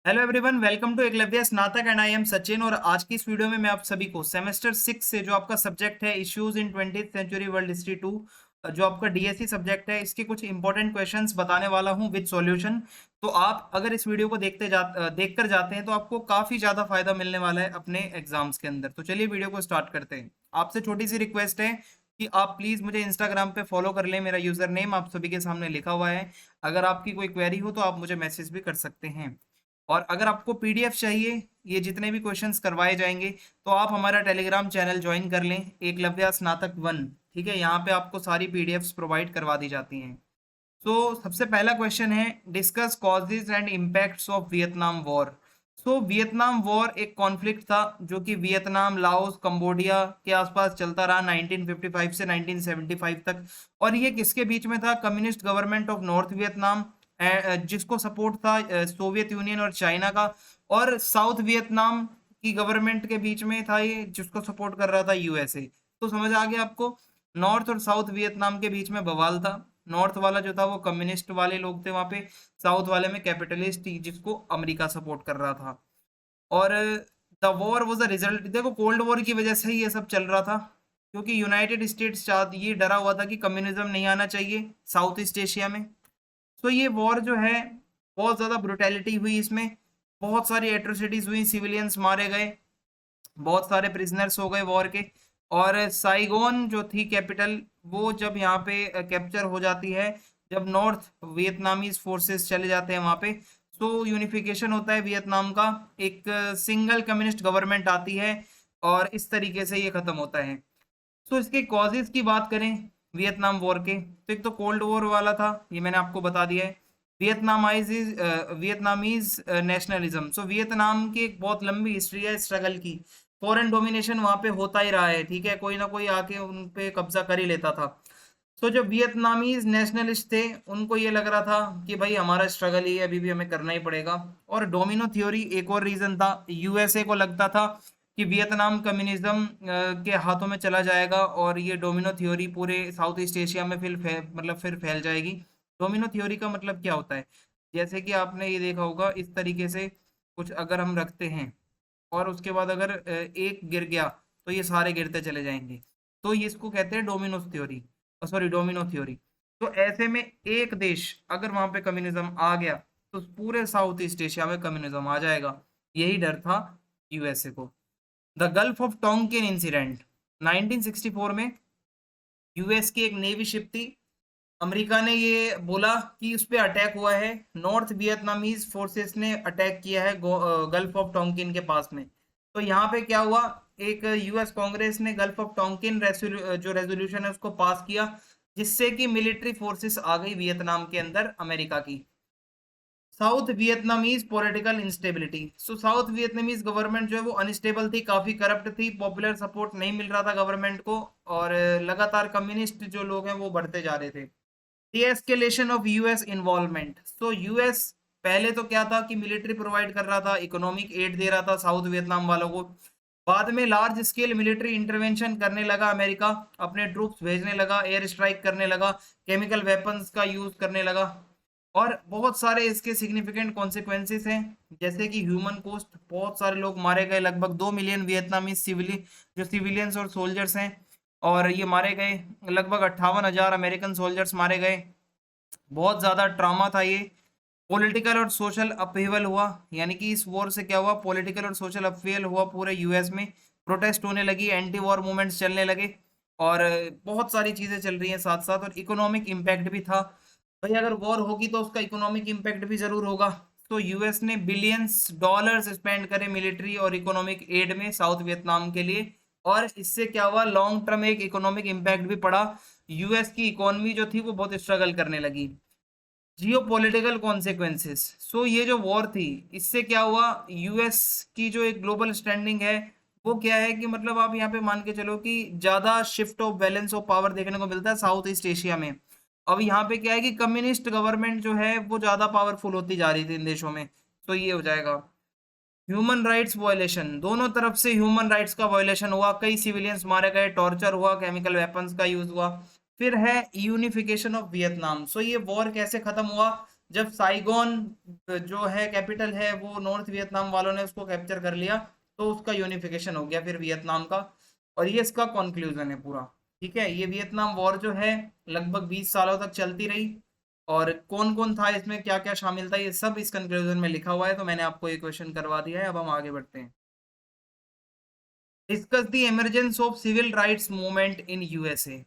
Hello everyone, welcome to Eklavya Snatak and I am Sachin. और आज की इस वीडियो में मैं आप सभी को सेमेस्टर 6 से जो आपका सब्जेक्ट है issues in 20th century world history 2, जो आपका डीएससी सब्जेक्ट है, इसके कुछ इंपॉर्टेंट क्वेश्चंस बताने वाला हूं विद सॉल्यूशन। तो आप अगर इस वीडियो को देख कर जाते हैं तो आपको काफी ज्यादा फायदा मिलने वाला है अपने एग्जाम्स के अंदर। तो चलिए वीडियो को स्टार्ट करते हैं। आपसे छोटी सी रिक्वेस्ट है कि आप प्लीज मुझे इंस्टाग्राम पे फॉलो कर लें। मेरा यूजर नेम आप सभी के सामने लिखा हुआ है। अगर आपकी कोई क्वेरी हो तो आप मुझे मैसेज भी कर सकते हैं। और अगर आपको पीडीएफ चाहिए, ये जितने भी क्वेश्चंस करवाए जाएंगे, तो आप हमारा टेलीग्राम चैनल ज्वाइन कर लें, एकलव्य स्नातक 1। ठीक है, यहाँ पे आपको सारी पीडीएफ्स प्रोवाइड करवा दी जाती हैं। तो सबसे पहला क्वेश्चन है, discuss causes and impacts of Vietnam war. So Vietnam war एक कॉन्फ्लिक्ट था जो कि वियतनाम, लाओस, कंबोडिया के आसपास चलता रहा 1955 से 1975 तक। और ये किसके बीच में था? Communist government of north Vietnam, जिसको सपोर्ट था सोवियत यूनियन और चाइना का, और साउथ वियतनाम की गवर्नमेंट के बीच में था ये, जिसको सपोर्ट कर रहा था यूएसए। तो समझ आ गया आपको, नॉर्थ और साउथ वियतनाम के बीच में बवाल था। नॉर्थ वाला जो था वो कम्युनिस्ट वाले लोग थे वहां पे, साउथ वाले में कैपिटलिस्ट थी जिसको अमेरिका सपोर्ट कर रहा था। और the war was a result, देखो कोल्ड वॉर की वजह से ही ये सब चल रहा था, क्योंकि यूनाइटेड स्टेट्स ये डरा हुआ था कि कम्युनिज्म नहीं आना चाहिए साउथ ईस्ट एशिया में। तो ये वॉर जो है, बहुत ज्यादा ब्रुटैलिटी हुई इसमें, बहुत सारी एट्रोसिटीज हुई, सिविलियंस मारे गए, बहुत सारे प्रिजनर्स हो गए वॉर के। और साइगोन जो थी कैपिटल, वो जब यहाँ पे कैप्चर हो जाती है, जब नॉर्थ वियतनामीज फोर्सेस चले जाते हैं वहां पे, तो यूनिफिकेशन होता है वियतनाम का, एक सिंगल कम्युनिस्ट गवर्नमेंट आती है, और इस तरीके से ये खत्म होता है। तो इसके कॉजेज की बात करें वियतनाम वॉर के, तो एक तो कोल्ड वॉर वाला था, ये मैंने आपको बता दिया है। वियतनामीज नेशनलिज्म, सो वियतनाम की एक बहुत लंबी हिस्ट्री है स्ट्रगल की। फॉरेन डोमिनेशन वहां पे होता ही रहा है, ठीक है, कोई ना कोई आके उन पे कब्जा कर ही लेता था। तो जो वियतनामीज नेशनलिस्ट थे, उनको ये लग रहा था कि भाई हमारा स्ट्रगल ही अभी भी हमें करना ही पड़ेगा। और डोमिनो थ्योरी एक और रीजन था, यूएसए को लगता था कि वियतनाम कम्युनिज्म के हाथों में चला जाएगा और ये डोमिनो थ्योरी पूरे साउथ ईस्ट एशिया में फिर फैल जाएगी। डोमिनो थ्योरी का मतलब क्या होता है? जैसे कि आपने ये देखा होगा, इस तरीके से कुछ अगर हम रखते हैं और उसके बाद अगर एक गिर गया तो ये सारे गिरते चले जाएंगे। तो ये इसको कहते हैं Domino's theory, sorry domino theory. तो ऐसे में एक देश अगर वहां पे कम्युनिज्म आ गया तो पूरे साउथ ईस्ट एशिया में कम्युनिज्म आ जाएगा। यही डर था यूएसए को। The gulf of Tonkin incident, 1964 में यूएस की एक नेवी शिप थी, अमेरिका ने ये बोला कि उस पर अटैक हुआ है, नॉर्थ वियतनामीज फोर्सेस ने अटैक किया है गल्फ ऑफ टोंकिन के पास में। तो यहाँ पे क्या हुआ, एक यूएस कांग्रेस ने गल्फ ऑफ टोंकिन जो रेजोल्यूशन है उसको पास किया, जिससे कि मिलिट्री फोर्सेस आ गई वियतनाम के अंदर अमेरिका की। साउथ वियतनामीज पॉलिटिकल इंस्टेबिलिटी, सो साउथ वियतनामीज गवर्नमेंट जो है वो अनस्टेबल थी, काफी करप्ट थी, पॉपुलर सपोर्ट नहीं मिल रहा था गवर्नमेंट को, और लगातार कम्युनिस्ट जो लोग हैं वो बढ़ते जा रहे थे। D escalation of US involvement, so US पहले तो क्या था कि मिलिट्री प्रोवाइड कर रहा था, इकोनॉमिक एड दे रहा था साउथ वियतनाम वालों को। बाद में लार्ज स्केल मिलिट्री इंटरवेंशन करने लगा अमेरिका, अपने ट्रूप्स भेजने लगा, एयर स्ट्राइक करने लगा, केमिकल वेपन्स का यूज करने लगा। और बहुत सारे इसके सिग्निफिकेंट कॉन्सिक्वेंसेस हैं, जैसे कि ह्यूमन कॉस्ट, बहुत सारे लोग मारे गए, लगभग 2 मिलियन वियतनामी जो सिविलियंस और सोल्जर्स हैं, और ये मारे गए। लगभग 58,000 अमेरिकन सोल्जर्स मारे गए। बहुत ज़्यादा ट्रामा था ये। पॉलिटिकल और सोशल अपहीवल हुआ, यानी कि इस वॉर से क्या हुआ, पॉलिटिकल और सोशल अपहीवल हुआ पूरे यूएस में, प्रोटेस्ट होने लगी, एंटी वॉर मूवमेंट्स चलने लगे, और बहुत सारी चीज़ें चल रही हैं साथ साथ, और इकोनॉमिक इम्पैक्ट भी था। भाई अगर वॉर होगी तो उसका इकोनॉमिक इम्पैक्ट भी जरूर होगा। तो यूएस ने बिलियंस डॉलर्स स्पेंड करे मिलिट्री और इकोनॉमिक एड में साउथ वियतनाम के लिए, और इससे क्या हुआ, लॉन्ग टर्म एक इकोनॉमिक इम्पैक्ट भी पड़ा। यूएस की इकोनॉमी जो थी वो बहुत स्ट्रगल करने लगी। जियो पॉलिटिकल कॉन्सिक्वेंसेस, सो ये जो वॉर थी इससे क्या हुआ, यूएस की जो एक ग्लोबल स्टैंडिंग है वो क्या है कि मतलब आप यहाँ पे मान के चलो कि ज्यादा shift of balance of power देखने को मिलता है साउथ ईस्ट एशिया में। अब यहाँ पे क्या है कि कम्युनिस्ट गवर्नमेंट जो है वो ज्यादा पावरफुल होती जा रही थी इन देशों में। तो ये हो जाएगा। ह्यूमन राइट्स वायलेशन, दोनों तरफ से ह्यूमन राइट्स का वायलेशन हुआ, कई सिविलियंस मारे गए, टॉर्चर हुआ, केमिकल वेपन्स का यूज हुआ। फिर है यूनिफिकेशन ऑफ वियतनाम, सो ये वॉर कैसे खत्म हुआ, जब साइगोन जो है कैपिटल है वो नॉर्थ वियतनाम वालों ने उसको कैप्चर कर लिया, तो उसका यूनिफिकेशन हो गया फिर वियतनाम का। और ये इसका कंक्लूजन है पूरा। ठीक है, ये वियतनाम वॉर जो है लगभग 20 सालों तक चलती रही। और कौन कौन था इसमें, क्या क्या शामिल था, ये सब इस कंक्लूजन में लिखा हुआ है। तो मैंने आपको ये क्वेश्चन करवा दिया है, अब हम आगे बढ़ते हैं। Discuss the emergence of civil rights movement in USA.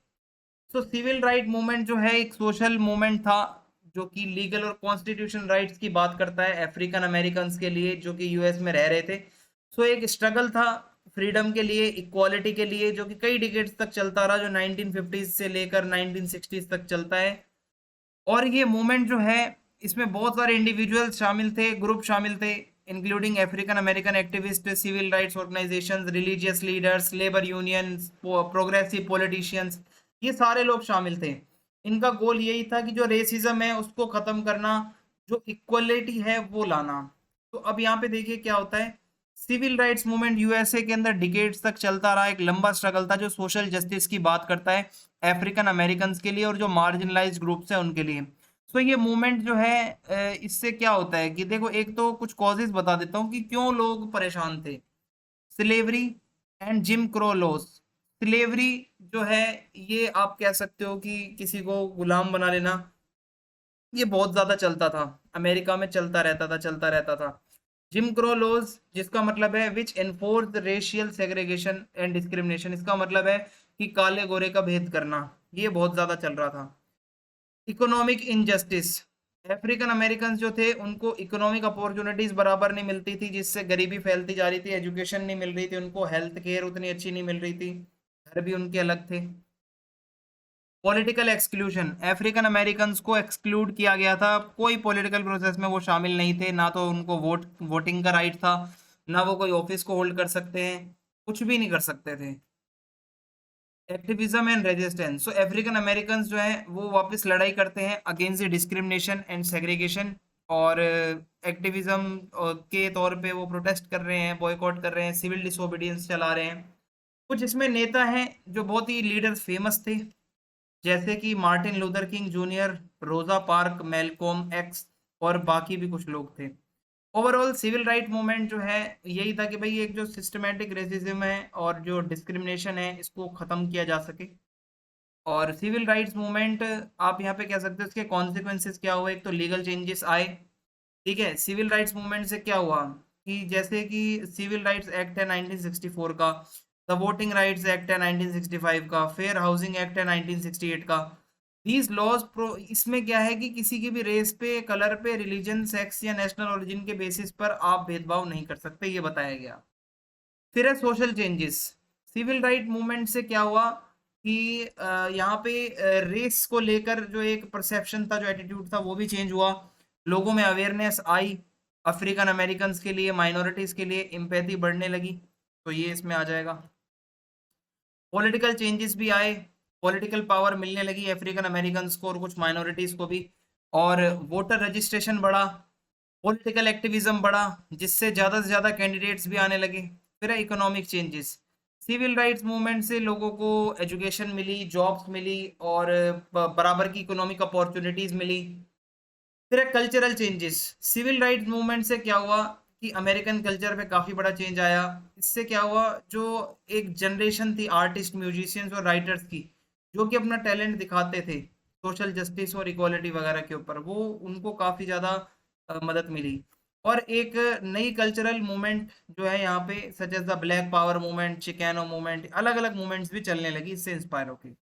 तो सिविल राइट मूवमेंट जो है एक सोशल मूवमेंट था जो कि लीगल और कॉन्स्टिट्यूशन राइट्स की बात करता है अफ्रीकन अमेरिकन के लिए जो कि यूएस में रह रहे थे। सो एक स्ट्रगल था फ्रीडम के लिए, इक्वालिटी के लिए, जो कि कई डिकेड्स तक चलता रहा, जो 1950s से लेकर 1960s तक चलता है। और ये मूवमेंट जो है इसमें बहुत सारे इंडिविजुअल्स शामिल थे, ग्रुप शामिल थे, including African American activist, civil rights organisations, religious leaders, labour unions, progressive politicians, ये सारे लोग शामिल थे। इनका गोल यही था कि जो रेसिज्म है उसको खत्म करना, जो इक्वलिटी है वो लाना। तो अब यहाँ पे देखिए क्या होता है। सिविल राइट्स मूवमेंट यूएसए के अंदर डिकेड्स तक चलता रहा, एक लंबा स्ट्रगल था जो सोशल जस्टिस की बात करता है अफ्रीकन अमेरिकन के लिए और जो मार्जिनलाइज्ड ग्रुप्स हैं उनके लिए। सो ये मूवमेंट जो है इससे क्या होता है कि देखो, एक तो कुछ कॉजेज बता देता हूँ कि क्यों लोग परेशान थे। Slavery and gym crow loss. Slavery जो है ये आप कह सकते हो कि किसी को गुलाम बना लेना, ये बहुत ज्यादा चलता था अमेरिका में, चलता रहता था चलता रहता था। जिम क्रो लॉज जिसका मतलब है which enforce racial segregation and discrimination, इसका मतलब है कि काले गोरे का भेद करना, ये बहुत ज्यादा चल रहा था। इकोनॉमिक इनजस्टिस, अफ्रीकन अमेरिकन जो थे उनको इकोनॉमिक अपॉर्चुनिटीज बराबर नहीं मिलती थी, जिससे गरीबी फैलती जा रही थी, एजुकेशन नहीं मिल रही थी उनको, हेल्थ केयर उतनी अच्छी नहीं मिल रही थी, घर भी उनके अलग थे। पॉलिटिकल एक्सक्लूजन, अफ्रीकन अमेरिकन को एक्सक्लूड किया गया था, कोई पॉलिटिकल प्रोसेस में वो शामिल नहीं थे, ना तो उनको वोटिंग का राइट था, ना वो कोई ऑफिस को होल्ड कर सकते हैं, कुछ भी नहीं कर सकते थे। Activism and resistance, so African American जो है वो वापस लड़ाई करते हैं against the discrimination and segregation. और एक्टिविज्म के तौर पे वो प्रोटेस्ट कर रहे हैं, बॉयकॉट कर रहे हैं, सिविल डिसोबीडियंस चला रहे हैं। कुछ इसमें नेता हैं जो बहुत ही लीडर्स फेमस थे, जैसे कि Martin Luther King junior, Rosa Park, Malcolm X, और बाकी भी कुछ लोग थे। ओवरऑल सिविल राइट मूवमेंट जो है यही था कि भाई एक जो सिस्टमेटिक रेसिज्म है और जो डिस्क्रिमिनेशन है इसको खत्म किया जा सके। और सिविल राइट्स मूवमेंट आप यहाँ पे कह सकते हो इसके कॉन्सिक्वेंसेस क्या हुए। एक तो लीगल चेंजेस आए। ठीक है, सिविल राइट्स मूवमेंट से क्या हुआ कि जैसे कि सिविल राइट्स एक्ट है 1964 का, द वोटिंग राइट्स एक्ट है 1965 का, फेयर हाउसिंग एक्ट है 1968 का। दीज लॉज प्रो, इसमें क्या है कि किसी की भी रेस पे, कलर पे, रिलीजन, सेक्स या नेशनल ओरिजिन के बेसिस पर आप भेदभाव नहीं कर सकते, ये बताया गया। फिर है social changes. Civil right movement से क्या हुआ कि यहाँ पे रेस को लेकर जो एक परसेप्शन था, जो एटीट्यूड था, वो भी चेंज हुआ। लोगों में अवेयरनेस आई, अफ्रीकन अमेरिकन के लिए, माइनॉरिटीज के लिए एम्पैथी बढ़ने लगी, तो ये इसमें आ जाएगा। पॉलिटिकल चेंजेस भी आए, पॉलिटिकल पावर मिलने लगी अफ्रीकन अमेरिकन को और कुछ माइनॉरिटीज को भी, और वोटर रजिस्ट्रेशन बढ़ा, पॉलिटिकल एक्टिविज्म बढ़ा, जिससे ज़्यादा से ज़्यादा कैंडिडेट्स भी आने लगे। फिर है economic changes. Civil rights movement से लोगों को एजुकेशन मिली, जॉब्स मिली, और बराबर की इकोनॉमिक अपॉर्चुनिटीज मिली। फिर है cultural changes. Civil rights movement से क्या हुआ कि अमेरिकन कल्चर पे काफ़ी बड़ा चेंज आया। इससे क्या हुआ, जो एक जनरेशन थी आर्टिस्ट, म्यूजिशियंस और राइटर्स की, जो कि अपना टैलेंट दिखाते थे सोशल जस्टिस और इक्वालिटी वगैरह के ऊपर, वो उनको काफ़ी ज़्यादा मदद मिली। और एक नई कल्चरल मूवमेंट जो है यहाँ पे, such as the black power movement, Chicano movement, अलग अलग मूवमेंट्स भी चलने लगी इससे इंस्पायर होकर।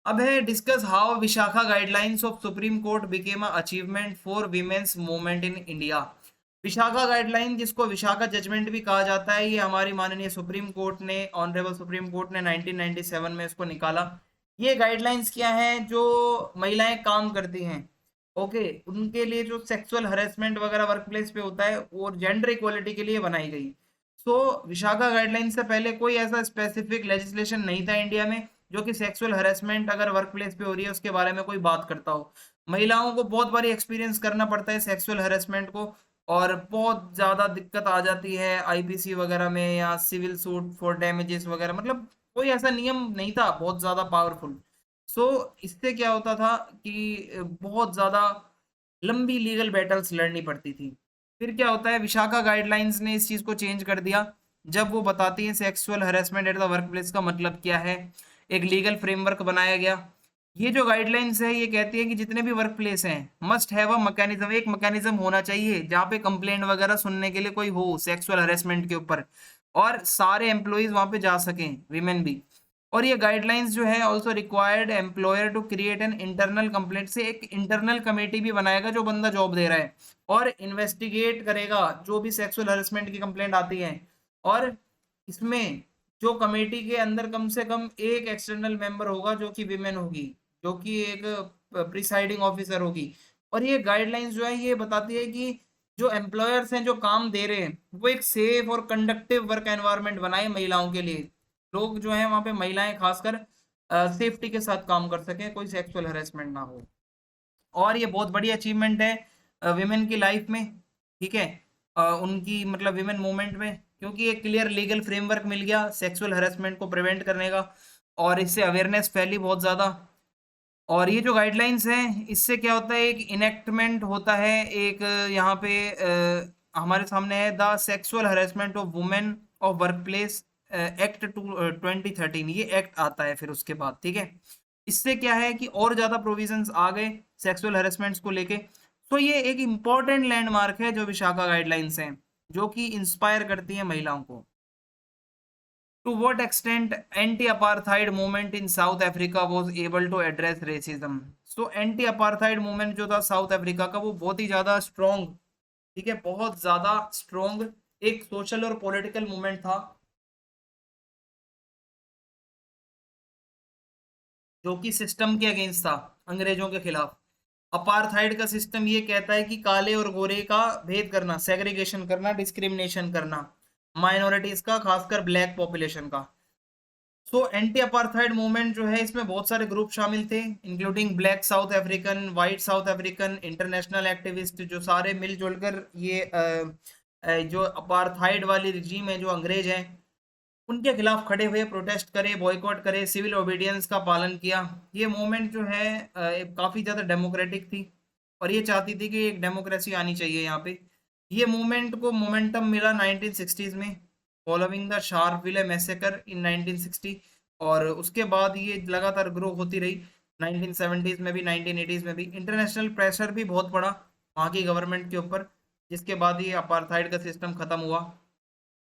अब है discuss how Vishakha guidelines of supreme court became a achievement for women's movement in India. Vishakha guideline, जिसको विशाखा जजमेंट भी कहा जाता है, ये हमारी माननीय सुप्रीम कोर्ट ने, ऑनरेबल सुप्रीम कोर्ट ने 1997 में इसको निकाला। ये गाइडलाइंस क्या हैं, जो महिलाएं काम करती हैं, ओके, उनके लिए जो सेक्सुअल हरेसमेंट वगैरह वर्क प्लेस पे होता है, और जेंडर इक्वलिटी के लिए बनाई गई। सो विशाखा गाइडलाइन से पहले कोई ऐसा स्पेसिफिक लेजिस्लेशन नहीं था इंडिया में जो कि सेक्सुअल हरेसमेंट अगर वर्क प्लेस पे हो रही है उसके बारे में कोई बात करता हो। महिलाओं को बहुत बारी एक्सपीरियंस करना पड़ता है सेक्सुअल हरेसमेंट को, और बहुत ज़्यादा दिक्कत आ जाती है आईपीसी वगैरह में, या सिविल सूट फॉर डैमेजेस वगैरह, मतलब कोई ऐसा नियम नहीं था बहुत ज़्यादा पावरफुल। सो इससे क्या होता था कि बहुत ज़्यादा लंबी लीगल बैटल्स लड़नी पड़ती थी। फिर क्या होता है, विशाखा गाइडलाइंस ने इस चीज को चेंज कर दिया, जब वो बताती है sexual harassment at the work place का मतलब क्या है। एक लीगल फ्रेमवर्क बनाया गया। ये जो गाइडलाइंस है ये कहती है कि जितने भी वर्क प्लेस हैं मस्ट हैव अ मैकेनिज्म, एक मैकेनिज्म होना चाहिए जहाँ पे कंप्लेंट वगैरह सुनने के लिए कोई हो सेक्सुअल हरेसमेंट के ऊपर, और सारे एम्प्लॉयज वहां पे जा सकें, विमेन भी। और ये गाइडलाइंस जो है also required employer to create an internal complaint, से एक इंटरनल कमेटी भी बनाएगा जो बंदा जॉब दे रहा है, और इन्वेस्टिगेट करेगा जो भी सेक्सुअल हरेसमेंट की कंप्लेंट आती है। और इसमें जो कमेटी के अंदर कम से कम एक एक्सटर्नल मेंबर होगा जो कि विमेन होगी, जो कि एक प्रिसाइडिंग ऑफिसर होगी। और ये गाइडलाइंस जो है ये बताती है कि जो एम्प्लॉयर्स हैं जो काम दे रहे हैं वो एक सेफ और कंडक्टिव वर्क एनवायरनमेंट बनाए महिलाओं के लिए। लोग जो है वहाँ पे महिलाएं खासकर सेफ्टी के साथ काम कर सकें, कोई सेक्सुअल हरेसमेंट ना हो। और ये बहुत बड़ी अचीवमेंट है विमेन की लाइफ में, ठीक है, उनकी मतलब विमेन मूवमेंट में, क्योंकि एक क्लियर लीगल फ्रेमवर्क मिल गया सेक्सुअल हरेसमेंट को प्रिवेंट करने का, और इससे अवेयरनेस फैली बहुत ज़्यादा। और ये जो गाइडलाइंस हैं इससे क्या होता है, एक इनेक्टमेंट होता है, एक यहाँ पे हमारे सामने है the sexual harassment of women of work place act 2013, ये एक्ट आता है फिर उसके बाद, ठीक है। इससे क्या है कि और ज़्यादा प्रोविजंस आ गए सेक्सुअल हरेसमेंट्स को लेके। तो ये एक इम्पॉर्टेंट लैंडमार्क है जो विशाखा गाइडलाइंस हैं, जो कि इंस्पायर करती हैं महिलाओं को। To what extent anti-apartheid movement in South Africa was able to address racism? So anti-apartheid movement जो था साउथ अफ्रीका का वो बहुत ही ज्यादा स्ट्रॉन्ग, ठीक है, बहुत ज्यादा स्ट्रॉन्ग एक सोशल और पॉलिटिकल मूवमेंट था, जो कि सिस्टम के अगेंस्ट था, अंग्रेजों के खिलाफ। अपार्थाइड का सिस्टम ये कहता है कि काले और गोरे का भेद करना, सेग्रीगेशन करना, डिस्क्रिमिनेशन करना, माइनॉरिटीज का, खासकर ब्लैक पॉपुलेशन का। सो एंटी अपार्थाइड मूवमेंट जो है इसमें बहुत सारे ग्रुप शामिल थे, including black south African, white south African, international activist, जो सारे मिलजुल कर ये जो अपार्थाइड वाली रिजीम है, जो अंग्रेज हैं, उनके खिलाफ खड़े हुए, प्रोटेस्ट करे, बॉयकॉट करे, सिविल ओबीडियंस का पालन किया। ये मूवमेंट जो है काफ़ी ज़्यादा डेमोक्रेटिक थी, और ये चाहती थी कि एक डेमोक्रेसी आनी चाहिए यहाँ पे। ये मूवमेंट को मोमेंटम मिला 1960s में, फॉलोइंग द शार्पविले मैसेकर इन 1960। और उसके बाद ये लगातार ग्रो होती रही 1970s में भी, 1980s में भी। इंटरनेशनल प्रेशर भी बहुत पड़ा वहाँ की गवर्नमेंट के ऊपर, जिसके बाद ये अपार्थाइड का सिस्टम खत्म हुआ।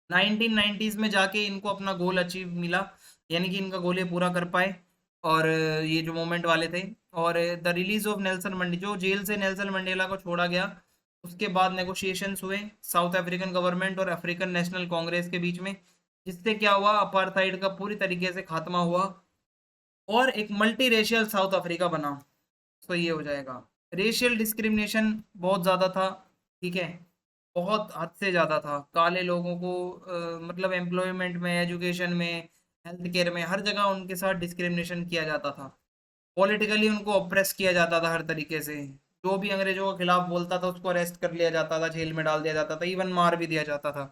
1990s में जाके इनको अपना गोल अचीव मिला, यानी कि इनका गोल ये पूरा कर पाए, और ये जो मूवमेंट वाले थे। और the release of Nelson Monday, जो जेल से नेल्सन मंडेला को छोड़ा गया, उसके बाद नेगोशिएशंस हुए साउथ अफ्रीकन गवर्नमेंट और अफ्रीकन नेशनल कांग्रेस के बीच में, जिससे क्या हुआ, अपार्थाइड का पूरी तरीके से खात्मा हुआ और एक मल्टी रेशियल साउथ अफ्रीका बना। तो ये हो जाएगा। रेशियल डिस्क्रिमिनेशन बहुत ज़्यादा था, ठीक है, बहुत हद से ज़्यादा था। काले लोगों को मतलब एम्प्लॉयमेंट में, एजुकेशन में, हेल्थ केयर में, हर जगह उनके साथ डिस्क्रिमिनेशन किया जाता था। पॉलिटिकली उनको ऑप्रेस किया जाता था हर तरीके से। जो भी अंग्रेजों के खिलाफ बोलता था उसको अरेस्ट कर लिया जाता था, जेल में डाल दिया जाता था, इवन मार भी दिया जाता था।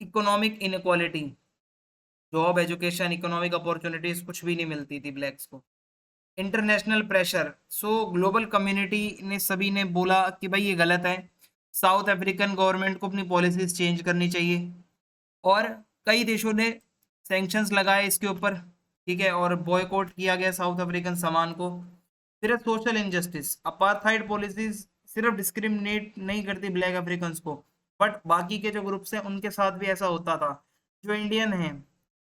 Economic inequality, job, education, economic opportunities कुछ भी नहीं मिलती थी ब्लैक्स को। इंटरनेशनल प्रेशर, सो ग्लोबल कम्युनिटी ने सभी ने बोला कि भाई ये गलत है, साउथ अफ्रीकन गवर्नमेंट को अपनी पॉलिसीज चेंज करनी चाहिए। और कई देशों ने सैंक्शंस लगाए इसके ऊपर, ठीक है, और बॉयकॉट किया गया साउथ अफ्रीकन सामान को। फिर सोशल इनजस्टिस, अपार्थाइड पॉलिसीज सिर्फ डिस्क्रिमिनेट नहीं करती ब्लैक अफ्रीकन को, बट बाकी के जो ग्रुप्स हैं उनके साथ भी ऐसा होता था। जो इंडियन हैं,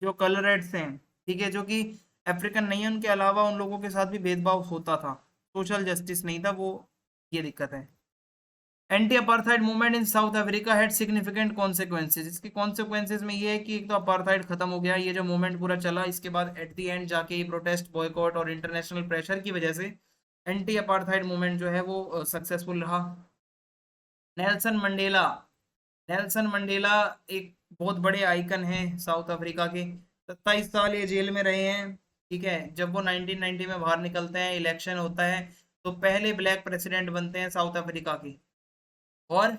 जो कलरेड्स हैं, ठीक है, जो कि अफ्रीकन नहीं है, उनके अलावा उन लोगों के साथ भी भेदभाव होता था, सोशल जस्टिस नहीं था वो। ये दिक्कत है। Anti apartheid movement in south Africa had significant consequences, इसके कॉन्सिक्वेंसेज में ये है कि एक तो अपार्थाइड खत्म हो गया, ये जो मूवमेंट पूरा चला, इसके बाद एट द एंड जाके ये प्रोटेस्ट, बॉयकॉट और इंटरनेशनल प्रेशर की वजह से एंटी अपार्थाइड मूवमेंट जो है वो सक्सेसफुल रहा। नेल्सन मंडेला, नेल्सन मंडेला एक बहुत बड़े आइकन हैं साउथ अफ्रीका के। 27 साल ये जेल में रहे हैं, ठीक है। जब वो 1990 में बाहर निकलते हैं, इलेक्शन होता है, तो पहले ब्लैक प्रेसिडेंट बनते हैं साउथ अफ्रीका के, और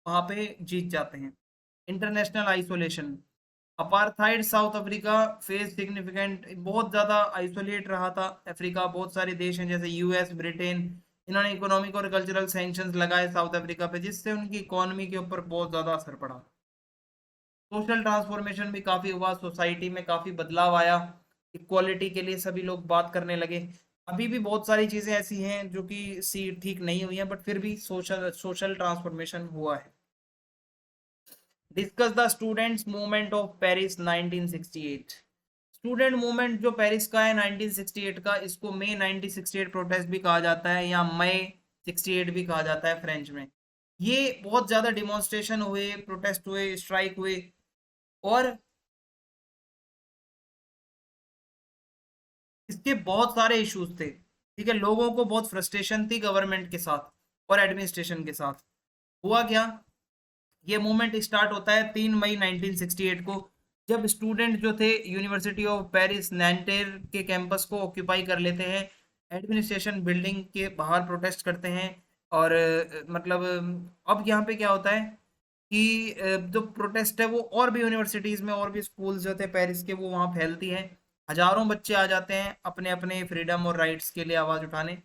वहां पे जीत जाते हैं। International isolation, apartheid south Africa face significant, बहुत ज्यादा आइसोलेट रहा था अफ्रीका। बहुत सारे देश हैं जैसे यूएस, ब्रिटेन, इन्होंने इकोनॉमिक और कल्चरल सैंक्शंस लगाए साउथ अफ्रीका पे, जिससे उनकी इकोनॉमी के ऊपर बहुत ज्यादा असर पड़ा। सोशल ट्रांसफॉर्मेशन भी काफी हुआ, सोसाइटी में काफी बदलाव आया, इक्वालिटी के लिए सभी लोग बात करने लगे। अभी भी बहुत सारी चीजें ऐसी हैं जो कि सी ठीक नहीं हुई हैं, बट फिर भी सोशल सोशल ट्रांसफॉर्मेशन हुआ है। Discuss the students movement of Paris 1968। Student movement जो पेरिस का है 1968 का, इसको मई 1968 प्रोटेस्ट भी कहा जाता है, या मई 68 भी कहा जाता है फ्रेंच में। ये बहुत ज्यादा डिमॉन्स्ट्रेशन हुए, प्रोटेस्ट हुए, स्ट्राइक हुए, और इसके बहुत सारे इश्यूज थे। ठीक है, लोगों को बहुत फ्रस्ट्रेशन थी गवर्नमेंट के साथ और एडमिनिस्ट्रेशन के साथ। हुआ क्या, ये मूवमेंट स्टार्ट होता है 3 मई 1968 को, जब स्टूडेंट जो थे यूनिवर्सिटी ऑफ पेरिस नैंटेर के कैंपस को ऑक्यूपाई कर लेते हैं, एडमिनिस्ट्रेशन बिल्डिंग के बाहर प्रोटेस्ट करते हैं। और मतलब अब यहाँ पे क्या होता है कि जो प्रोटेस्ट है वो और भी यूनिवर्सिटीज में और भी स्कूल्स जो थे पेरिस के वो वहाँ फैलती हैं। हजारों बच्चे आ जाते हैं अपने अपने फ्रीडम और राइट्स के लिए आवाज उठाने।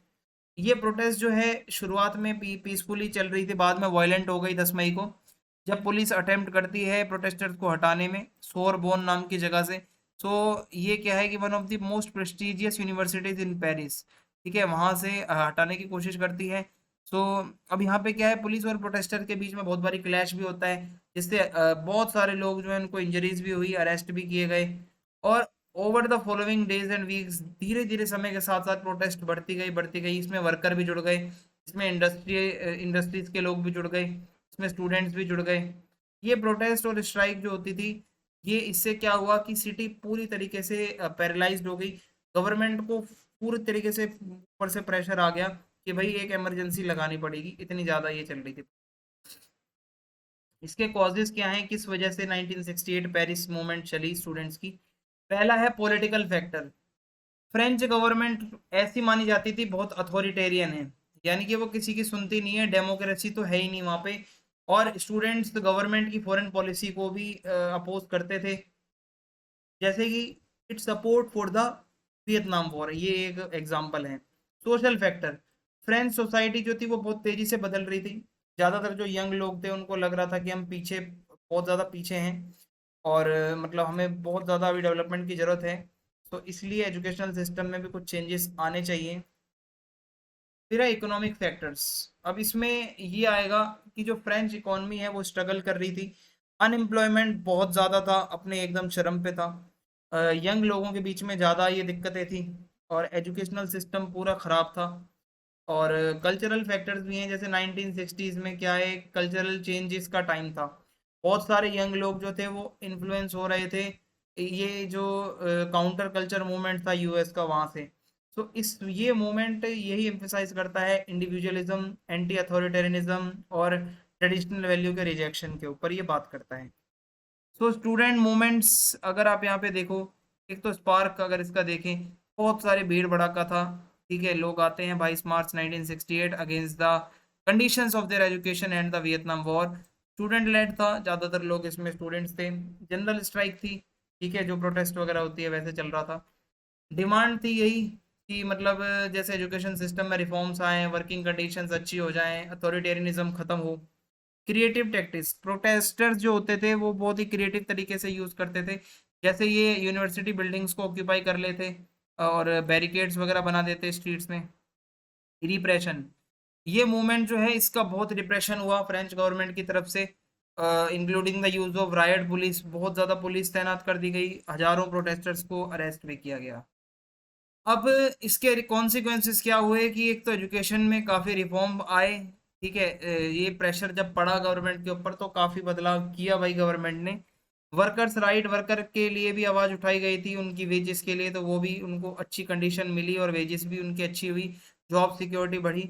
ये प्रोटेस्ट जो है शुरुआत में पीसफुली चल रही थी, बाद में वायलेंट हो गई 10 मई को, जब पुलिस अटेम्प्ट करती है प्रोटेस्टर्स को हटाने में सोरबोन नाम की जगह से। सो ये क्या है कि one of the most prestigious universities in Paris, ठीक है, वहां से हटाने की कोशिश करती है। सो अब यहाँ पे क्या है, पुलिस और प्रोटेस्टर के बीच में बहुत बारी क्लैश भी होता है, जिससे बहुत सारे लोग जो है उनको इंजरीज भी हुई, अरेस्ट भी किए गए। और over the following days and weeks, धीरे धीरे समय के साथ साथ प्रोटेस्ट बढ़ती गई, इसमें वर्कर भी जुड़ गए, इसमें इंडस्ट्रीज के लोग भी जुड़ गए, इसमें स्टूडेंट्स भी जुड़ गए। ये प्रोटेस्ट और स्ट्राइक जो होती थी, ये इससे क्या हुआ कि सिटी पूरी तरीके से पैरालाइज्ड हो गई। गवर्नमेंट को पूरी तरीके से ऊपर से प्रेशर आ गया कि भाई एक इमरजेंसी लगानी पड़ेगी, इतनी ज़्यादा ये चल रही थी। इसके कॉजेज क्या हैं, किस वजह से 1968 पेरिस मूवमेंट चली स्टूडेंट्स की। पहला है पॉलिटिकल फैक्टर। फ्रेंच गवर्नमेंट ऐसी मानी जाती थी बहुत अथॉरिटेरियन है, यानी कि वो किसी की सुनती नहीं है, डेमोक्रेसी तो है ही नहीं वहाँ पे। और स्टूडेंट्स गवर्नमेंट की फॉरेन पॉलिसी को भी अपोज करते थे, जैसे कि it support for the Vietnam war, ये एक एग्जांपल है। सोशल फैक्टर, फ्रेंच सोसाइटी जो थी वो बहुत तेजी से बदल रही थी। ज़्यादातर जो यंग लोग थे उनको लग रहा था कि हम पीछे, बहुत ज़्यादा पीछे हैं, और मतलब हमें बहुत ज़्यादा अभी डेवलपमेंट की ज़रूरत है। तो इसलिए एजुकेशनल सिस्टम में भी कुछ चेंजेस आने चाहिए। फिर है इकोनॉमिक फैक्टर्स। अब इसमें ये आएगा कि जो फ्रेंच इकोनॉमी है वो स्ट्रगल कर रही थी, अनएम्प्लॉयमेंट बहुत ज़्यादा था, अपने एकदम चरम पे था, यंग लोगों के बीच में ज़्यादा ये दिक्कतें थी, और एजुकेशनल सिस्टम पूरा ख़राब था। और कल्चरल फैक्टर्स भी हैं, जैसे 1960s में क्या है, कल्चरल चेंजेस का टाइम था, बहुत सारे यंग लोग जो थे वो इन्फ्लुएंस हो रहे थे, ये जो काउंटर कल्चर मूवमेंट था यूएस का वहाँ से। तो इस ये मूवमेंट यही एम्फेसाइज करता है इंडिविजुअलिज्म, एंटी अथॉरिटेरियनिज्म और ट्रेडिशनल वैल्यू के रिजेक्शन के ऊपर ये बात करता है। सो स्टूडेंट मूवमेंट्स अगर आप यहाँ पे देखो, एक तो स्पार्क अगर इसका देखें, बहुत सारे भीड़ भड़ाका था। ठीक है, लोग आते हैं 22 March 1968 against the conditions of their education and the Vietnam war. Student led था, ज़्यादातर लोग इसमें स्टूडेंट्स थे। जनरल स्ट्राइक थी, ठीक है, जो प्रोटेस्ट वगैरह होती है वैसे चल रहा था। डिमांड थी यही कि मतलब जैसे एजुकेशन सिस्टम में रिफॉर्म्स आए, वर्किंग कंडीशंस अच्छी हो जाएं, अथॉरिटेरियनिज्म खत्म हो। क्रिएटिव टैक्टिक्स, प्रोटेस्टर्स जो होते थे वो बहुत ही क्रिएटिव तरीके से यूज करते थे, जैसे ये यूनिवर्सिटी बिल्डिंग्स को ऑक्यूपाई कर लेते और बैरिकेड्स वगैरह बना देते स्ट्रीट्स में। रिप्रेशन, ये मूवमेंट जो है इसका बहुत रिप्रेशन हुआ फ्रेंच गवर्नमेंट की तरफ से, including the use of riot police, बहुत ज़्यादा पुलिस तैनात कर दी गई, हजारों प्रोटेस्टर्स को अरेस्ट भी किया गया। अब इसके कॉन्सिक्वेंसेस क्या हुए कि एक तो एजुकेशन में काफ़ी रिफॉर्म आए। ठीक है, ये प्रेशर जब पड़ा गवर्नमेंट के ऊपर तो काफ़ी बदलाव किया भाई गवर्नमेंट ने। वर्कर्स राइट, वर्कर के लिए भी आवाज़ उठाई गई थी, उनकी वेजेस के लिए, तो वो भी उनको अच्छी कंडीशन मिली और वेजेस भी उनकी अच्छी हुई, जॉब सिक्योरिटी बढ़ी।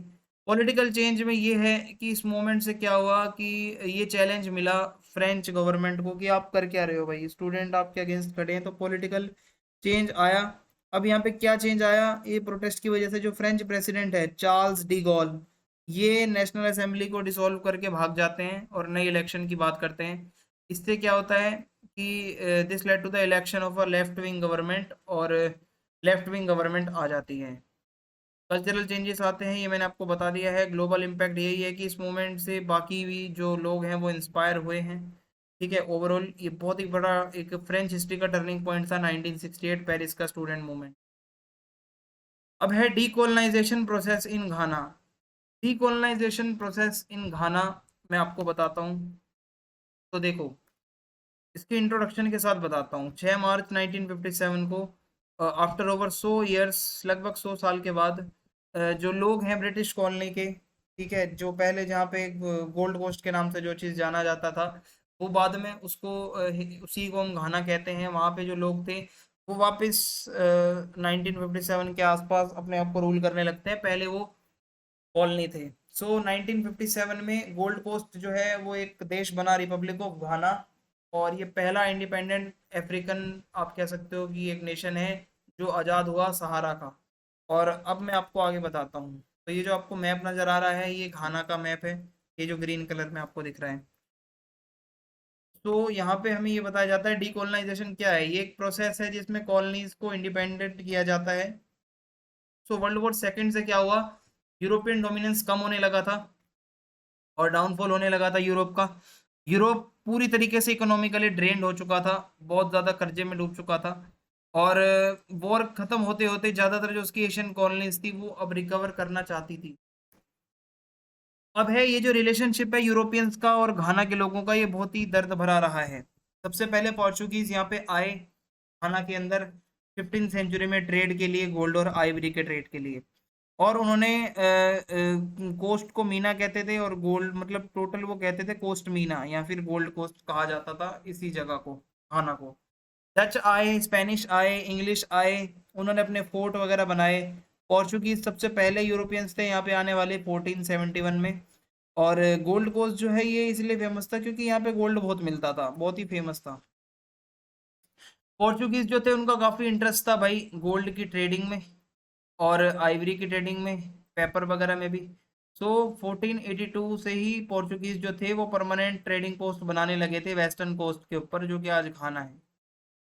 पॉलिटिकल चेंज में ये है कि इस मोमेंट से क्या हुआ कि ये चैलेंज मिला फ्रेंच गवर्नमेंट को कि आप कर क्या रहे हो भाई, स्टूडेंट आपके अगेंस्ट खड़े हैं, तो पॉलिटिकल चेंज आया। अब यहाँ पे क्या चेंज आया, ये प्रोटेस्ट की वजह से जो फ्रेंच प्रेसिडेंट है चार्ल्स डी गॉल, ये नेशनल असेंबली को डिसॉल्व करके भाग जाते हैं और नई इलेक्शन की बात करते हैं। इससे क्या होता है कि this led to the election of a left wing government, और लेफ्ट विंग गवर्नमेंट आ जाती है। कल्चरल चेंजेस आते हैं, ये मैंने आपको बता दिया है। ग्लोबल इम्पैक्ट यही है कि इस मूवमेंट से बाकी भी जो लोग हैं वो इंस्पायर हुए हैं। ठीक है, ओवरऑल ये बहुत ही बड़ा एक फ्रेंच हिस्ट्री का टर्निंग पॉइंट था 1968 पेरिस का स्टूडेंट मूवमेंट। अब है decolonisation process in Ghana. Decolonisation process in Ghana मैं आपको बताता हूँ। तो देखो, इसके इंट्रोडक्शन के साथ बताता हूँ। 6 मार्च 1957 को, आफ्टर ओवर 100 ईयर्स, लगभग 100 साल के बाद, जो लोग हैं ब्रिटिश कॉलोनी के, ठीक है, जो पहले जहाँ पे गोल्ड कोस्ट के नाम से जो चीज़ जाना जाता था, वो बाद में उसको उसी को हम घाना कहते हैं। वहाँ पे जो लोग थे वो वापस 1957 के आसपास अपने आप को रूल करने लगते हैं। पहले वो कॉलोनी थे। सो 1957 में गोल्ड कोस्ट जो है वो एक देश बना, रिपब्लिक ऑफ घाना, और ये पहला इंडिपेंडेंट अफ्रीकन, आप कह सकते हो कि एक नेशन है जो आज़ाद हुआ सहारा का। और अब मैं आपको आगे बताता हूँ। तो ये जो आपको मैप नज़र आ रहा है ये घाना का मैप है, ये जो ग्रीन कलर में आपको दिख रहा है। तो यहाँ पे हमें ये बताया जाता है डीकोलोनाइजेशन क्या है। ये एक प्रोसेस है जिसमें कॉलोनीज को इंडिपेंडेंट किया जाता है। सो वर्ल्ड वॉर सेकेंड से क्या हुआ, यूरोपियन डोमिनेंस कम होने लगा था और डाउनफॉल होने लगा था यूरोप का। यूरोप पूरी तरीके से इकोनॉमिकली ड्रेन्ड हो चुका था, बहुत ज़्यादा कर्जे में डूब चुका था। और वॉर खत्म होते होते ज़्यादातर जो उसकी एशियन कॉलोनीज थी वो अब रिकवर करना चाहती थी। अब है ये जो रिलेशनशिप है यूरोपियंस का और घाना के लोगों का, ये बहुत ही दर्द भरा रहा है। सबसे पहले पोर्चुगीज यहाँ पे आए घाना के अंदर 15 सेंचुरी में ट्रेड के लिए, गोल्ड और आइवरी के ट्रेड के लिए। और उन्होंने कोस्ट को मीना कहते थे और गोल्ड मतलब टोटल वो कहते थे कोस्ट मीना, या फिर गोल्ड कोस्ट कहा जाता था इसी जगह को, घाना को। डच आए, स्पेनिश आए, इंग्लिश आए, उन्होंने अपने फोर्ट वगैरह बनाए। पोर्चुगीज सबसे पहले यूरोपियंस थे यहाँ पे आने वाले 1471 में। और गोल्ड कोस्ट जो है ये इसलिए फेमस था क्योंकि यहाँ पे गोल्ड बहुत मिलता था, बहुत ही फेमस था। पोर्चुगीज जो थे उनका काफी इंटरेस्ट था भाई गोल्ड की ट्रेडिंग में और आइवरी की ट्रेडिंग में, पेपर वगैरह में भी। सो 1482 से ही पोर्चुगीज जो थे वो परमानेंट ट्रेडिंग पोस्ट बनाने लगे थे वेस्टर्न कोस्ट के ऊपर, जो कि आज घाना है।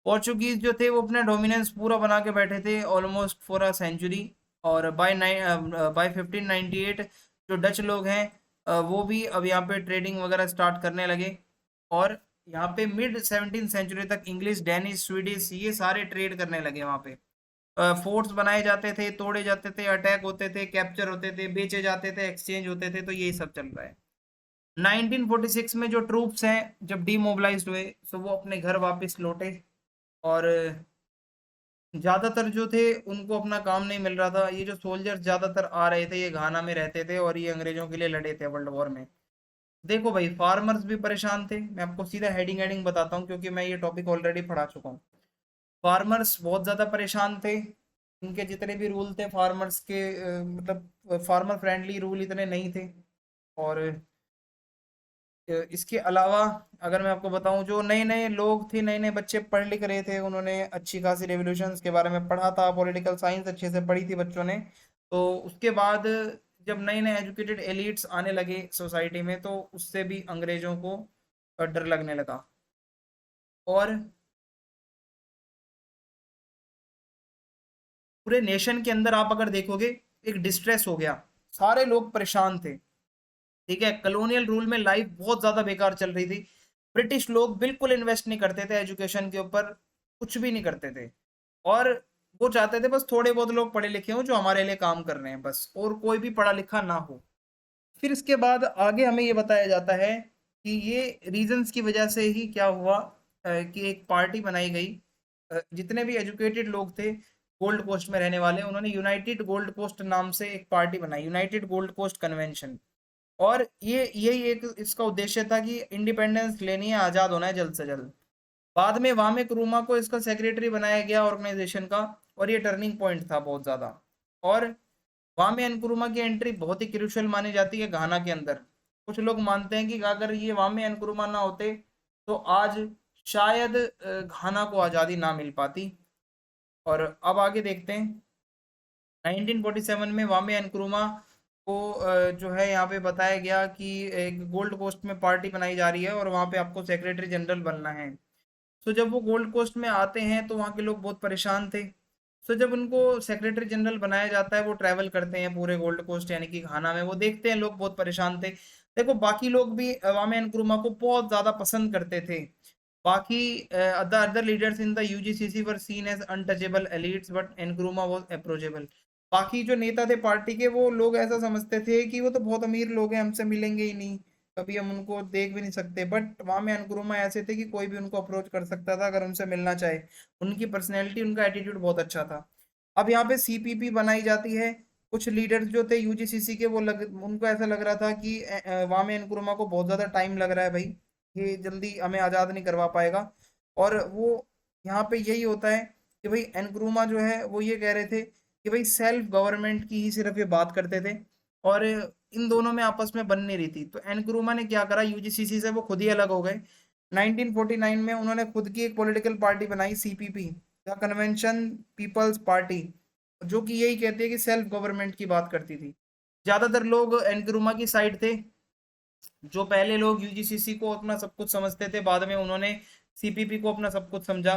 पोर्चुगीज जो थे वो अपना डोमिनेंस पूरा बना के बैठे थे ऑलमोस्ट फॉर अ सेंचुरी। और बाय 1598 जो डच लोग हैं वो भी अब यहाँ पे ट्रेडिंग वगैरह स्टार्ट करने लगे। और यहाँ पे मिड 17 सेंचुरी तक इंग्लिश, डेनिश, स्वीडिश ये सारे ट्रेड करने लगे वहाँ पे। फोर्ट्स बनाए जाते थे, तोड़े जाते थे, अटैक होते थे, कैप्चर होते थे, बेचे जाते थे, एक्सचेंज होते थे, तो यही सब चल रहा है। 1946 में जो ट्रूप्स हैं जब डीमोबिलाइज्ड हुए तो वो अपने घर वापस लौटे। और ज्यादातर जो थे उनको अपना काम नहीं मिल रहा था। ये जो सोल्जर्स ज्यादातर आ रहे थे ये घाना में रहते थे और ये अंग्रेजों के लिए लड़े थे वर्ल्ड वॉर में। देखो भाई, फार्मर्स भी परेशान थे। मैं आपको सीधा हेडिंग हेडिंग बताता हूँ क्योंकि मैं ये टॉपिक ऑलरेडी पढ़ा चुका हूँ। फार्मर्स बहुत ज़्यादा परेशान थे। इनके जितने भी रूल थे फार्मर्स के, मतलब फार्मर फ्रेंडली रूल इतने नहीं थे। और इसके अलावा अगर मैं आपको बताऊं, जो नए नए लोग थे, नए नए बच्चे पढ़ लिख रहे थे, उन्होंने अच्छी खासी रेवोल्यूशंस के बारे में पढ़ा था, पॉलिटिकल साइंस अच्छे से पढ़ी थी बच्चों ने। तो उसके बाद जब नए नए एजुकेटेड एलिट्स आने लगे सोसाइटी में तो उससे भी अंग्रेजों को डर लगने लगा। और पूरे नेशन के अंदर आप अगर देखोगे एक डिस्ट्रेस हो गया, सारे लोग परेशान थे। ठीक है, कॉलोनियल रूल में लाइफ बहुत ज्यादा बेकार चल रही थी। ब्रिटिश लोग बिल्कुल इन्वेस्ट नहीं करते थे एजुकेशन के ऊपर, कुछ भी नहीं करते थे। और वो चाहते थे बस थोड़े बहुत लोग पढ़े लिखे हों जो हमारे लिए काम कर रहे हैं बस, और कोई भी पढ़ा लिखा ना हो। फिर इसके बाद आगे हमें ये बताया जाता है कि ये रीजंस की वजह से ही क्या हुआ, कि एक पार्टी बनाई गई। जितने भी एजुकेटेड लोग थे गोल्ड कोस्ट में रहने वाले, उन्होंने यूनाइटेड गोल्ड कोस्ट नाम से एक पार्टी बनाई, यूनाइटेड गोल्ड कोस्ट कन्वेंशन। और ये यही एक इसका उद्देश्य था कि इंडिपेंडेंस लेनी है, आज़ाद होना है जल्द से जल्द। बाद में वामे क्रूमा को इसका सेक्रेटरी बनाया गया ऑर्गेनाइजेशन का, और ये टर्निंग पॉइंट था बहुत ज़्यादा। और वामे एनक्रुमा की एंट्री बहुत ही क्रूशियल मानी जाती है घाना के अंदर। कुछ लोग मानते हैं कि अगर ये वामे एनक्रुमा ना होते तो आज शायद घाना को आज़ादी ना मिल पाती। और अब आगे देखते हैं। 1947 में वामे एनक्रुमा को जो है यहाँ पे बताया गया कि एक गोल्ड कोस्ट में पार्टी बनाई जा रही है और वहाँ पे आपको सेक्रेटरी जनरल बनना है। सो जब वो गोल्ड कोस्ट में आते हैं तो वहाँ के लोग बहुत परेशान थे। सो जब उनको सेक्रेटरी जनरल बनाया जाता है, वो ट्रैवल करते हैं पूरे गोल्ड कोस्ट यानी कि घाना में, वो देखते हैं लोग बहुत परेशान थे। देखो बाकी लोग भी अवामे नक्रुमा को बहुत ज़्यादा पसंद करते थे। बाकी other leaders in the UGCC were seen as untouchable elites but Nkrumah was approachable. बाकी जो नेता थे पार्टी के, वो लोग ऐसा समझते थे कि वो तो बहुत अमीर लोग हैं, हमसे मिलेंगे ही नहीं, कभी हम उनको देख भी नहीं सकते। बट वहाँ में नक्रुमा ऐसे थे कि कोई भी उनको अप्रोच कर सकता था अगर उनसे मिलना चाहे। उनकी पर्सनैलिटी, उनका एटीट्यूड बहुत अच्छा था। अब यहाँ पे सीपीपी बनाई जाती है। कुछ लीडर्स जो थे यूजीसीसी के, उनको ऐसा लग रहा था कि वामे नक्रुमा को बहुत ज़्यादा टाइम लग रहा है भाई, ये जल्दी हमें आज़ाद नहीं करवा पाएगा। और वो यहाँ पे यही होता है कि भाई एनक्रुमा जो है वो ये कह रहे थे कि भाई सेल्फ गवर्नमेंट की ही सिर्फ ये बात करते थे, और इन दोनों में आपस में बन नहीं रही थी। तो एनक्रुमा ने क्या करा, यूजीसीसी से वो खुद ही अलग हो गए। 1949 में उन्होंने खुद की एक पॉलिटिकल पार्टी बनाई, CPP, the convention people's party, जो कि यही कहती है कि सेल्फ गवर्नमेंट की बात करती थी। ज्यादातर लोग एनक्रुमा की साइड थे। जो पहले लोग यूजीसीसी को अपना सब कुछ समझते थे, बाद में उन्होंने सीपीपी को अपना सब कुछ समझा।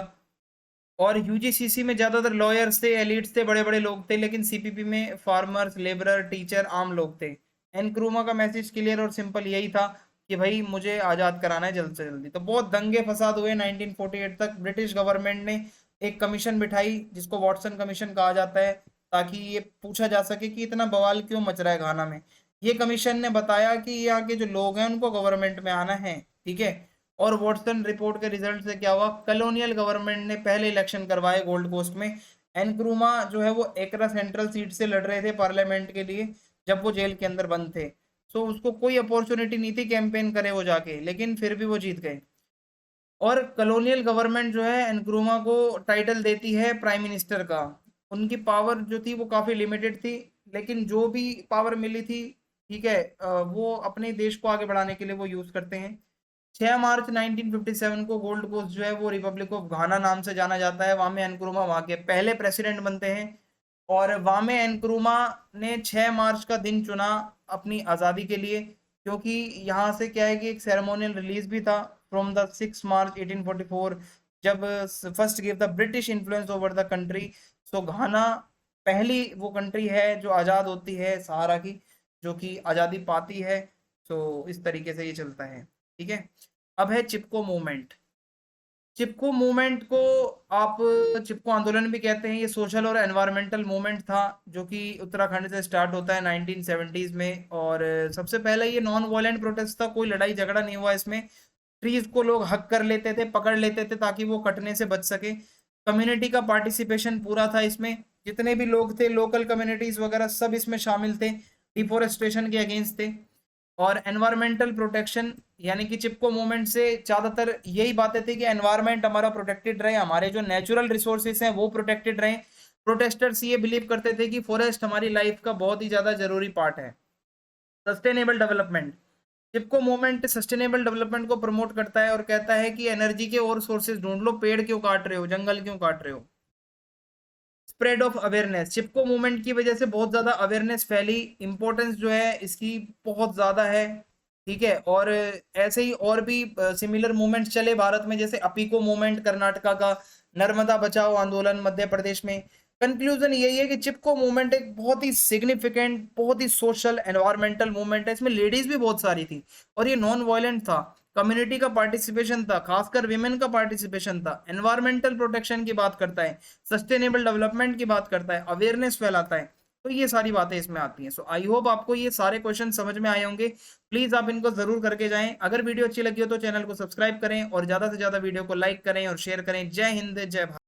और यूजीसीसी में ज्यादातर लॉयर्स थे, एलिट्स थे, बड़े बड़े लोग थे, लेकिन सीपीपी में फार्मर्स, लेबरर, टीचर, आम लोग थे। एनक्रुमा का मैसेज क्लियर और सिंपल यही था कि भाई मुझे आज़ाद कराना है जल्द से जल्दी। तो बहुत दंगे फसाद हुए 1948 तक। ब्रिटिश गवर्नमेंट ने एक कमीशन बिठाई जिसको वॉटसन कमीशन कहा जाता है, ताकि ये पूछा जा सके कि इतना बवाल क्यों मच रहा है घाना में। ये कमीशन ने बताया कि यहाँ के जो लोग हैं उनको गवर्नमेंट में आना है, ठीक है। और वॉटसन रिपोर्ट के रिजल्ट से क्या हुआ, कॉलोनियल गवर्नमेंट ने पहले इलेक्शन करवाए गोल्ड कोस्ट में। एनक्रुमा जो है वो एकरा सेंट्रल सीट से लड़ रहे थे पार्लियामेंट के लिए, जब वो जेल के अंदर बंद थे। सो उसको कोई अपॉर्चुनिटी नहीं थी कैंपेन करे वो जाके, लेकिन फिर भी वो जीत गए। और कॉलोनियल गवर्नमेंट जो है एनक्रुमा को टाइटल देती है प्राइम मिनिस्टर का। उनकी पावर जो थी वो काफ़ी लिमिटेड थी, लेकिन जो भी पावर मिली थी, ठीक है, वो अपने देश को आगे बढ़ाने के लिए वो यूज़ करते हैं। 6 मार्च 1957 को गोल्ड कोस्ट जो है वो रिपब्लिक ऑफ घाना नाम से जाना जाता है। वामे एनक्रुमा वहाँ के पहले प्रेसिडेंट बनते हैं। और वामे एनक्रुमा ने 6 मार्च का दिन चुना अपनी आज़ादी के लिए, क्योंकि यहाँ से क्या है कि एक सेरेमोनियल रिलीज भी था फ्रॉम द 6 मार्च 1844, जब first give the British influence over the country. So Ghana पहली वो कंट्री है जो आज़ाद होती है सहारा की, जो कि आज़ादी पाती है। सो इस तरीके से ये चलता है, ठीक है। अब है चिपको मूवमेंट। चिपको मूवमेंट को आप चिपको आंदोलन भी कहते हैं। ये सोशल और एनवायरमेंटल मूवमेंट था जो कि उत्तराखंड से स्टार्ट होता है 1970s में। और सबसे पहले ये नॉन वायलेंट प्रोटेस्ट था, कोई लड़ाई झगड़ा नहीं हुआ इसमें। ट्रीज को लोग हक कर लेते थे, पकड़ लेते थे ताकि वो कटने से बच सके। कम्युनिटी का पार्टिसिपेशन पूरा था इसमें, जितने भी लोग थे, लोकल कम्युनिटीज वगैरह सब इसमें शामिल थे, डिफोरेस्टेशन के अगेंस्ट थे। और एनवायरमेंटल प्रोटेक्शन, यानी कि चिपको मूवमेंट से ज़्यादातर यही बातें थी कि एनवायरमेंट हमारा प्रोटेक्टेड रहे, हमारे जो नेचुरल रिसोर्सेज हैं वो प्रोटेक्टेड रहे। प्रोटेस्टर्स ये बिलीव करते थे कि फॉरेस्ट हमारी लाइफ का बहुत ही ज़्यादा जरूरी पार्ट है। सस्टेनेबल डेवलपमेंट, चिपको मूवमेंट सस्टेनेबल डेवलपमेंट को प्रमोट करता है और कहता है कि एनर्जी के और सोर्सेज ढूंढ लो, पेड़ क्यों काट रहे हो, जंगल क्यों काट रहे हो। Spread of awareness, Chipko movement की वजह से बहुत ज़्यादा अवेयरनेस फैली, इंपॉर्टेंस जो है इसकी बहुत ज़्यादा है, ठीक है। और ऐसे ही और भी सिमिलर मूवमेंट्स चले भारत में, जैसे अपीको मूवमेंट कर्नाटका का, नर्मदा बचाओ आंदोलन मध्य प्रदेश में। कंक्लूजन यही है कि चिपको मूवमेंट एक बहुत ही सिग्निफिकेंट, बहुत ही सोशल एनवायरमेंटल मूवमेंट है। इसमें लेडीज भी बहुत सारी थी और ये नॉन वायलेंट था। कम्युनिटी का पार्टिसिपेशन था, खासकर विमेन का पार्टिसिपेशन था। एनवायरमेंटल प्रोटेक्शन की बात करता है, सस्टेनेबल डेवलपमेंट की बात करता है, अवेयरनेस फैलाता है। तो ये सारी बातें इसमें आती हैं। सो आई होप आपको ये सारे क्वेश्चन समझ में आए होंगे। प्लीज आप इनको जरूर करके जाएं। अगर वीडियो अच्छी लगी हो तो चैनल को सब्सक्राइब करें और ज्यादा से ज्यादा वीडियो को लाइक करें और शेयर करें। जय हिंद, जय भारत।